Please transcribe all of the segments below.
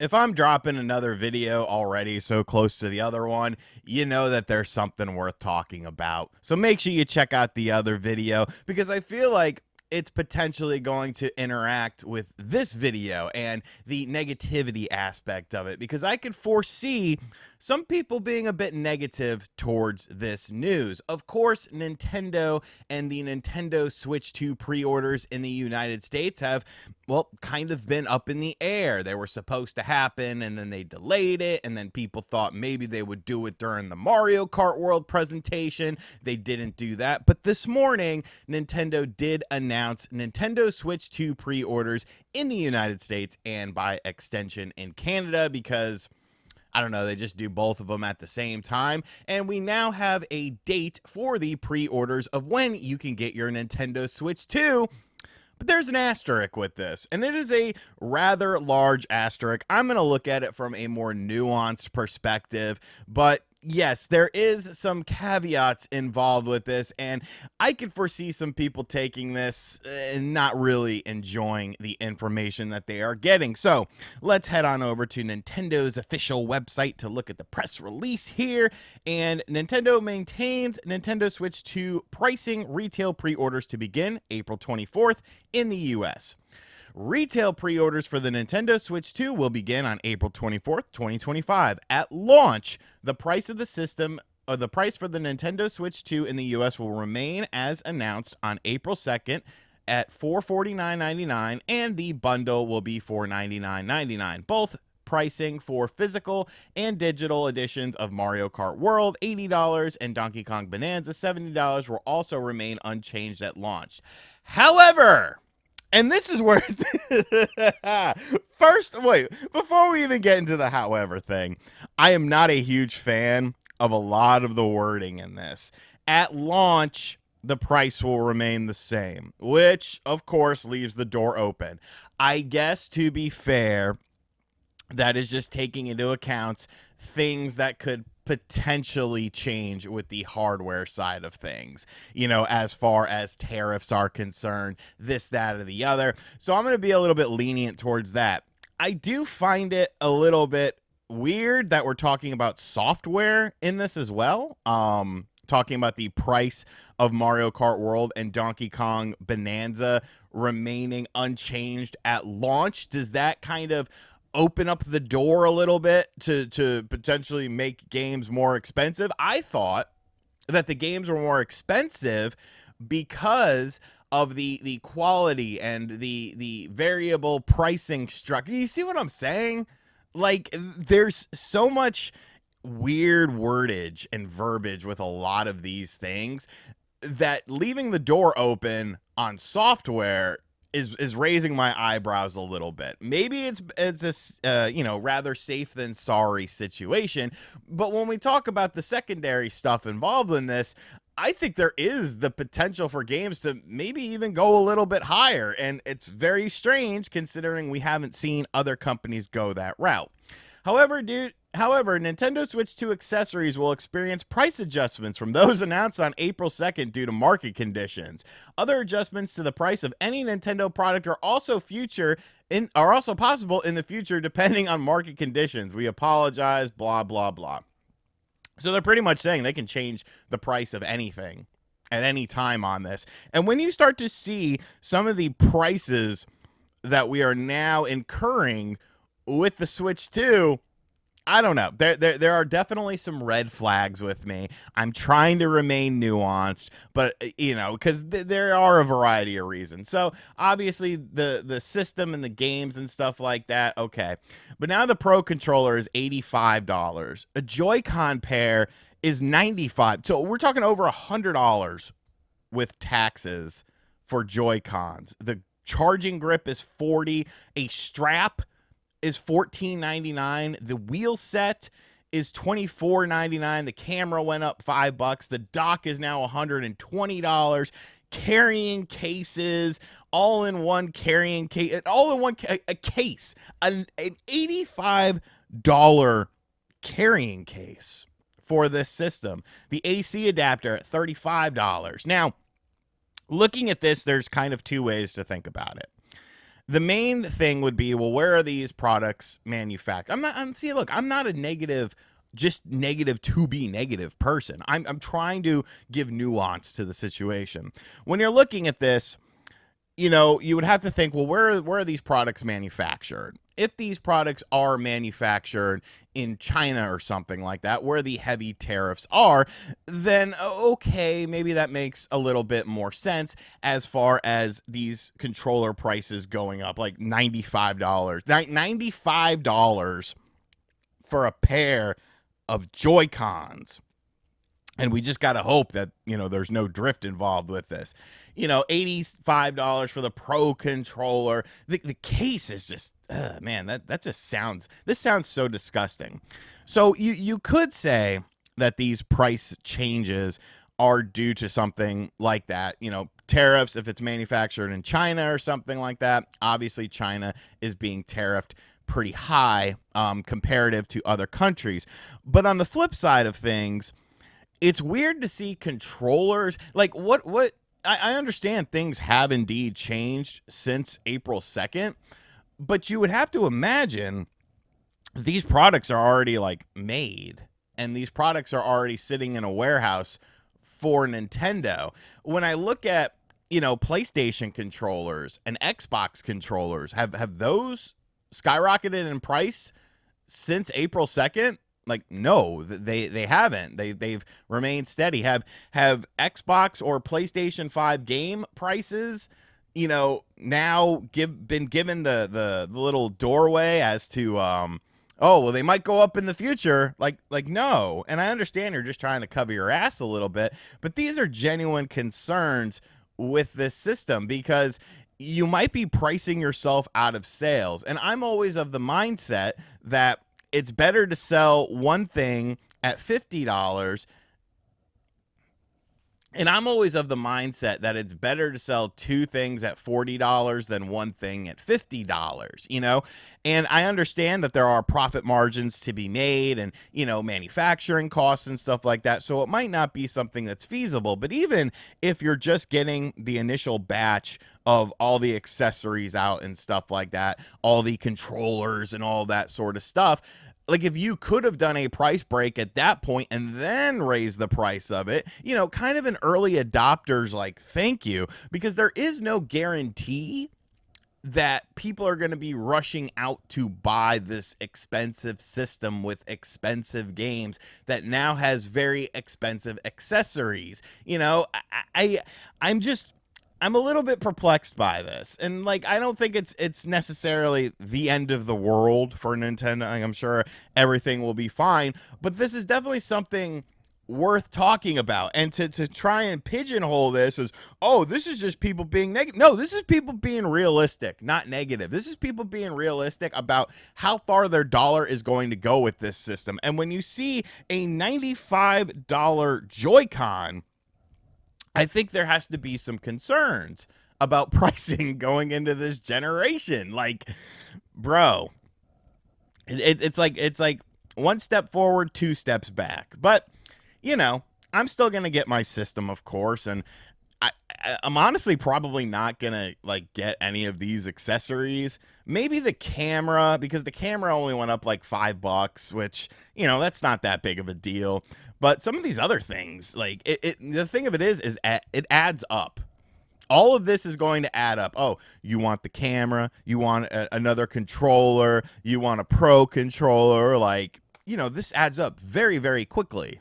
if I'm dropping another video already so close to the other one, you know that there's something worth talking about. So make sure you check out the other video because I feel like it's potentially going to interact with this video and the negativity aspect of it because I could foresee some people being a bit negative towards this news. Of course, Nintendo and the Nintendo Switch 2 pre-orders in the United States have, well, kind of been up in the air. They were supposed to happen and then they delayed it, and then people thought maybe they would do it during the Mario Kart World presentation. They didn't do that. But this morning, Nintendo did announce Nintendo Switch 2 pre-orders in the United States and by extension in Canada because I don't know, they just do both of them at the same time. And we now have a date for the pre-orders of when you can get your Nintendo Switch 2. But there's an asterisk with this, and it is a rather large asterisk. I'm going to look at it from a more nuanced perspective, but yes, there is some caveats involved with this, and I could foresee some people taking this and not really enjoying the information that they are getting. So let's head on over to Nintendo's official website to look at the press release here. And Nintendo maintains Nintendo Switch 2 pricing retail pre-orders to begin April 24th in the US. Retail pre-orders for the Nintendo Switch 2 will begin on April 24th, 2025. At launch, the price of the system or the price for the Nintendo Switch 2 in the US will remain as announced on April 2nd at $449.99, and the bundle will be $499.99. Both pricing for physical and digital editions of Mario Kart World, $80, and Donkey Kong Bonanza, $70, will also remain unchanged at launch. However, and this is where first, wait, before we even get into the however thing, I am not a huge fan of a lot of the wording in this. At launch, the price will remain the same, which of course leaves the door open. I guess to be fair, that is just taking into account things that could potentially change with the hardware side of things, you know, as far as tariffs are concerned, this, that, or the other. So I'm going to be a little bit lenient towards that. I do find it a little bit weird that we're talking about software in this as well. Talking about the price of Mario Kart World and Donkey Kong Bonanza remaining unchanged at launch. Does that kind of open up the door a little bit to potentially make games more expensive? I thought that the games were more expensive because of the quality and the variable pricing structure. You see what I'm saying? Like, there's so much weird wordage and verbiage with a lot of these things that leaving the door open on software is raising my eyebrows a little bit. Maybe it's a rather safe than sorry situation, but when we talk about the secondary stuff involved in this, I think there is the potential for games to maybe even go a little bit higher, and it's very strange considering we haven't seen other companies go that route. However, Nintendo Switch 2 accessories will experience price adjustments from those announced on April 2nd due to market conditions. Other adjustments to the price of any Nintendo product are also possible in the future depending on market conditions. We apologize, blah, blah, blah. So they're pretty much saying they can change the price of anything at any time on this. And when you start to see some of the prices that we are now incurring with the Switch 2, I don't know. There are definitely some red flags with me. I'm trying to remain nuanced, but because there are a variety of reasons. So obviously the system and the games and stuff like that, okay. But now the Pro controller is $85. A Joy-Con pair is $95. So we're talking over $100 with taxes for Joy-Cons. The charging grip is $40. A strap is $14.99. The wheel set is $24.99. The camera went up $5. The dock is now $120. Carrying cases, all-in-one carrying case, all-in-one a case, an $85 carrying case for this system. The AC adapter at $35. Now, looking at this, there's kind of two ways to think about it. The main thing would be, well, where are these products manufactured? I'm not a negative, just negative to be negative person. I'm trying to give nuance to the situation. When you're looking at this, you would have to think, well, where are these products manufactured? If these products are manufactured in China or something like that, where the heavy tariffs are, then okay, maybe that makes a little bit more sense as far as these controller prices going up, like $95. $95 for a pair of Joy-Cons. And we just got to hope that, there's no drift involved with this. $85 for the Pro controller. The case is just, man, that just this sounds so disgusting. So you could say that these price changes are due to something like that. Tariffs, if it's manufactured in China or something like that. Obviously, China is being tariffed pretty high comparative to other countries. But on the flip side of things, it's weird to see controllers like what I understand things have indeed changed since April 2nd, but you would have to imagine these products are already like made and these products are already sitting in a warehouse for Nintendo. When I look at, PlayStation controllers and Xbox controllers, have those skyrocketed in price since April 2nd? Like, no, they haven't. They've remained steady. Have Xbox or PlayStation 5 game prices, now been given the little doorway as to oh, well, they might go up in the future. Like no. And I understand you're just trying to cover your ass a little bit, but these are genuine concerns with this system because you might be pricing yourself out of sales. And I'm always of the mindset that it's better to sell one thing at $50. And I'm always of the mindset that it's better to sell two things at $40 than one thing at $50, And I understand that there are profit margins to be made and, manufacturing costs and stuff like that. So it might not be something that's feasible. But even if you're just getting the initial batch of all the accessories out and stuff like that, all the controllers and all that sort of stuff, like if you could have done a price break at that point and then raise the price of it, kind of an early adopter's like thank you, because there is no guarantee that people are going to be rushing out to buy this expensive system with expensive games that now has very expensive accessories. I'm a little bit perplexed by this. And like I don't think it's necessarily the end of the world for Nintendo. I'm sure everything will be fine, but this is definitely something worth talking about. And to try and pigeonhole this as, oh, this is just people being negative. No, this is people being realistic, not negative. This is people being realistic about how far their dollar is going to go with this system. And when you see a $95 Joy-Con, I think there has to be some concerns about pricing going into this generation. Like, bro, it's like one step forward, two steps back. But I'm still gonna get my system, of course, and I'm honestly probably not gonna like get any of these accessories. Maybe the camera, because the camera only went up like $5, which that's not that big of a deal. But some of these other things, like the thing of it is it adds up. All of this is going to add up. Oh, you want the camera, you want another controller, you want a Pro controller, like this adds up very, very quickly.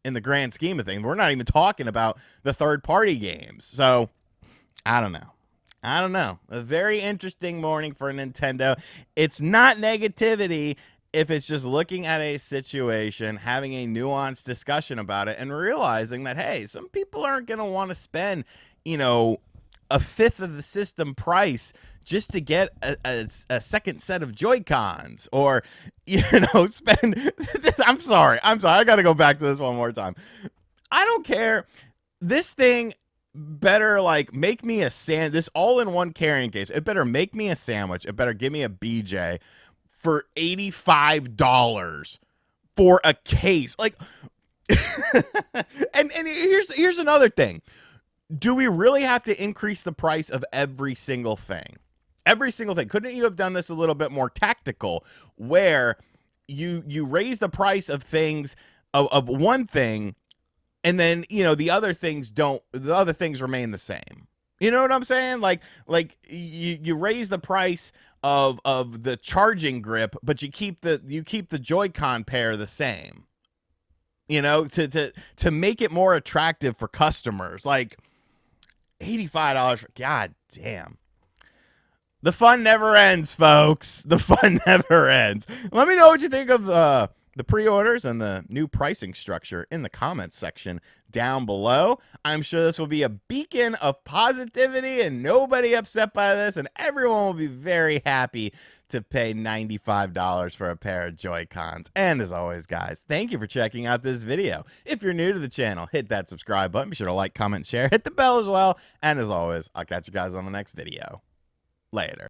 In the grand scheme of things, we're not even talking about the third-party games. So, I don't know. A very interesting morning for Nintendo. It's not negativity if it's just looking at a situation, having a nuanced discussion about it, and realizing that, hey, some people aren't going to want to spend, a fifth of the system price just to get a second set of Joy-Cons, or spend I'm sorry I gotta go back to this one more time. I don't care. This thing better like make me this all-in-one carrying case. It better make me a sandwich. It better give me a BJ for $85 for a case. Like and here's another thing. Do we really have to increase the price of every single thing? Every single thing. Couldn't you have done this a little bit more tactical, where you raise the price of things of one thing, and then the other things don't. The other things remain the same. You know what I'm saying? Like you raise the price of the charging grip, but you keep the Joy-Con pair the same. To make it more attractive for customers. Like $85. God damn. The fun never ends, folks. The fun never ends. Let me know what you think of the pre-orders and the new pricing structure in the comments section down below. I'm sure this will be a beacon of positivity and nobody upset by this, and everyone will be very happy to pay $95 for a pair of Joy-Cons. And as always, guys, thank you for checking out this video. If you're new to the channel, hit that subscribe button. Be sure to like, comment, share, hit the bell as well. And as always, I'll catch you guys on the next video. Later.